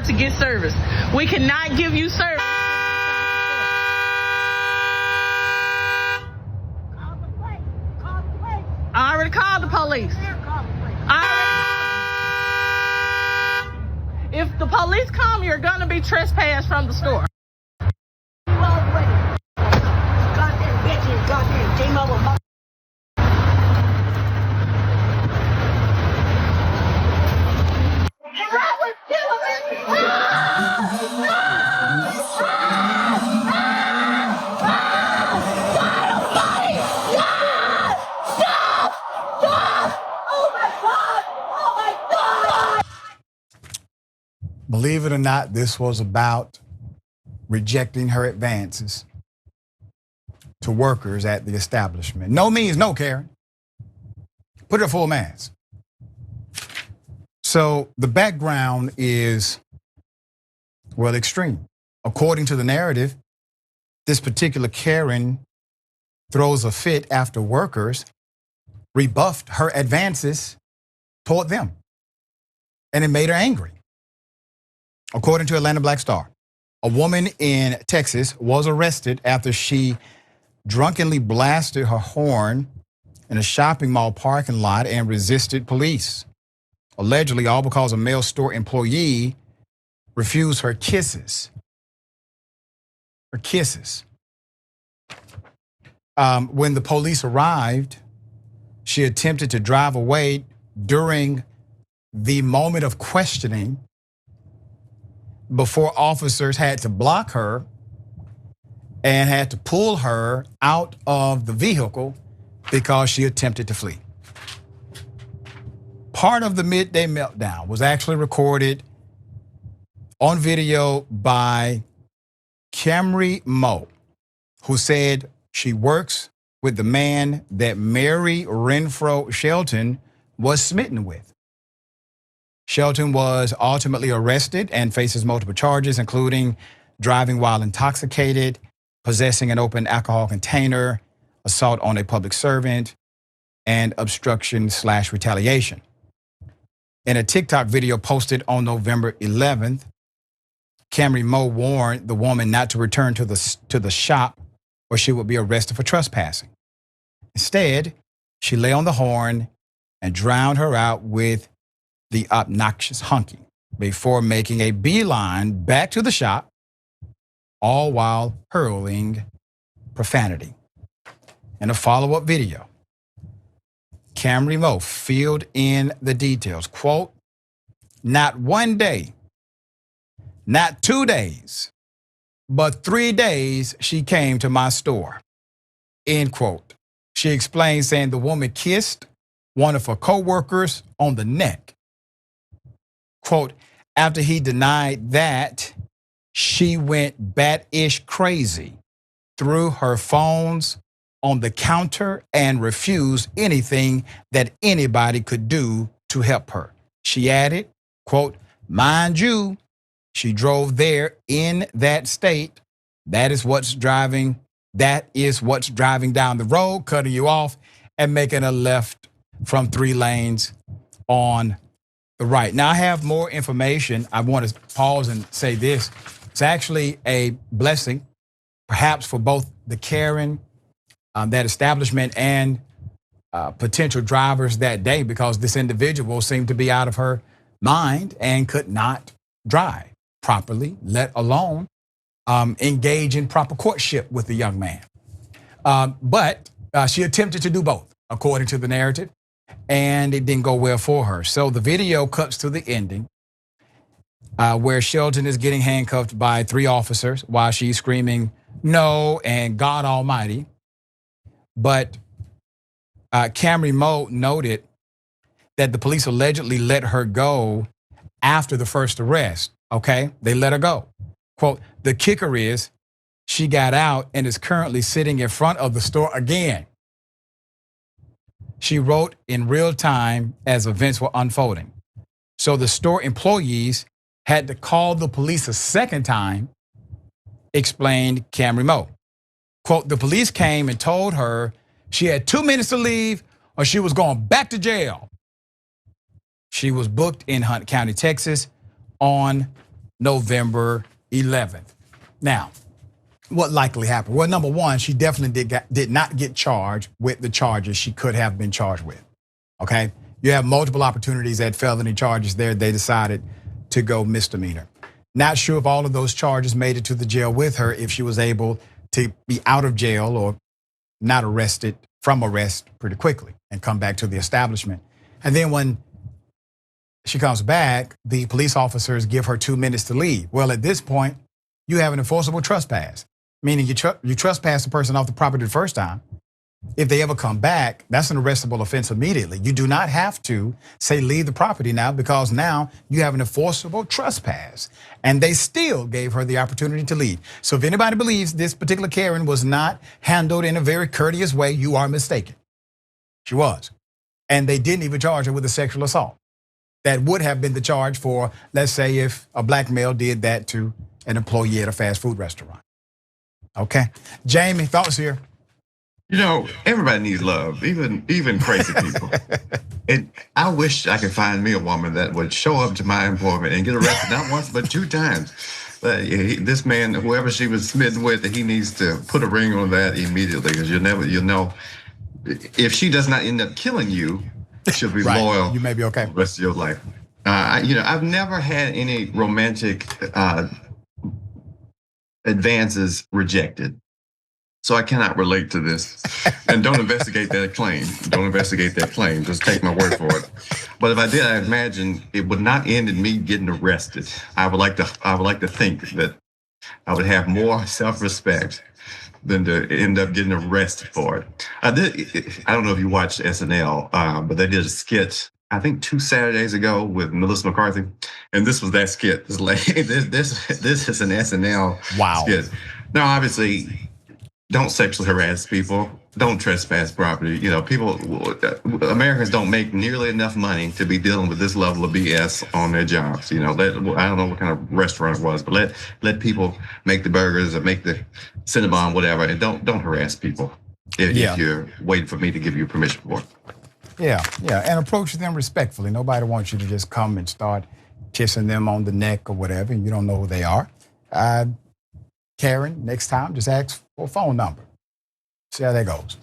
to get service. We cannot give you service. I already called the police. If the police come, you're gonna be trespassed from the store. Goddamn bitches, goddamn T-Mobile. Believe it or not, this was about rejecting her advances to workers at the establishment. No means no, Karen. Put it full mass. So the background is, well, extreme. According to the narrative, this particular Karen throws a fit after workers rebuffed her advances toward them. And it made her angry. According to Atlanta Black Star, a woman in Texas was arrested after she drunkenly blasted her horn in a shopping mall parking lot and resisted police. Allegedly, all because a male store employee refused her kisses. Her kisses. When the police arrived, she attempted to drive away. During the moment of questioning, before officers had to block her and had to pull her out of the vehicle because she attempted to flee. Part of the midday meltdown was actually recorded on video by Camry Moe, who said she works with the man that Mary Renfro Shelton was smitten with. Shelton was ultimately arrested and faces multiple charges, including driving while intoxicated, possessing an open alcohol container, assault on a public servant, and obstruction/retaliation. In a TikTok video posted on November 11th, Camry Moe warned the woman not to return to the shop or she would be arrested for trespassing. Instead, she lay on the horn and drowned her out with the obnoxious honking before making a beeline back to the shop, all while hurling profanity. In a follow-up video, Camry Moe filled in the details. Quote, "Not one day, not 2 days, but 3 days she came to my store." End quote. She explained, saying the woman kissed one of her co-workers on the neck. Quote, "After he denied that, she went bat-ish crazy, threw her phones on the counter and refused anything that anybody could do to help her." She added, quote, "Mind you, she drove there in that state. That is what's driving down the road, cutting you off and making a left from 3 lanes on the right." Now I have more information. I want to pause and say this. It's actually a blessing, perhaps for both the Karen, that establishment, and potential drivers that day, because this individual seemed to be out of her mind and could not drive properly, let alone engage in proper courtship with the young man. But she attempted to do both, according to the narrative, and it didn't go well for her. So the video cuts to the ending where Shelton is getting handcuffed by 3 officers while she's screaming, "No," and "God Almighty." But Camry Moe noted that the police allegedly let her go after the first arrest, okay? They let her go. Quote, "The kicker is she got out and is currently sitting in front of the store again." She wrote in real time as events were unfolding. So the store employees had to call the police a second time, explained Camry Moe. Quote, "The police came and told her she had 2 minutes to leave or she was going back to jail." She was booked in Hunt County, Texas on November 11th. Now, what likely happened? Well, number one, she definitely did not get charged with the charges she could have been charged with. Okay, you have multiple opportunities at felony charges there. They decided to go misdemeanor. Not sure if all of those charges made it to the jail with her, if she was able to be out of jail or not arrested from arrest pretty quickly and come back to the establishment. And then when she comes back, the police officers give her 2 minutes to leave. Well, at this point, you have an enforceable trespass, meaning you trespass the person off the property the first time. If they ever come back, that's an arrestable offense immediately. You do not have to say leave the property now, because now you have an enforceable trespass. And they still gave her the opportunity to leave. So if anybody believes this particular Karen was not handled in a very courteous way, you are mistaken. She was. And they didn't even charge her with a sexual assault. That would have been the charge for, let's say, if a black male did that to an employee at a fast food restaurant. Okay, Jamie, thoughts here? You know, everybody needs love, even crazy people. And I wish I could find me a woman that would show up to my employment and get arrested not once but 2 times. This man, whoever she was smitten with, he needs to put a ring on that immediately, because you'll know if she does not end up killing you, she'll be right. loyal. You may be okay. The rest of your life. I've never had any romantic advances rejected. So I cannot relate to this. And don't investigate that claim. Don't investigate that claim. Just take my word for it. But if I did, I imagine it would not end in me getting arrested. I would like to think that I would have more self-respect than to end up getting arrested for it. I don't know if you watched SNL, but they did a skit, I think 2 Saturdays ago, with Melissa McCarthy, and this was that skit. This is an SNL skit. Now, obviously, don't sexually harass people. Don't trespass property. You know, Americans don't make nearly enough money to be dealing with this level of BS on their jobs. You know, I don't know what kind of restaurant it was, but let people make the burgers or make the Cinnabon, whatever, and don't harass people if you're waiting for me to give you permission for it. Yeah, and approach them respectfully. Nobody wants you to just come and start kissing them on the neck or whatever, and you don't know who they are. Karen, next time, just ask for a phone number. See how that goes.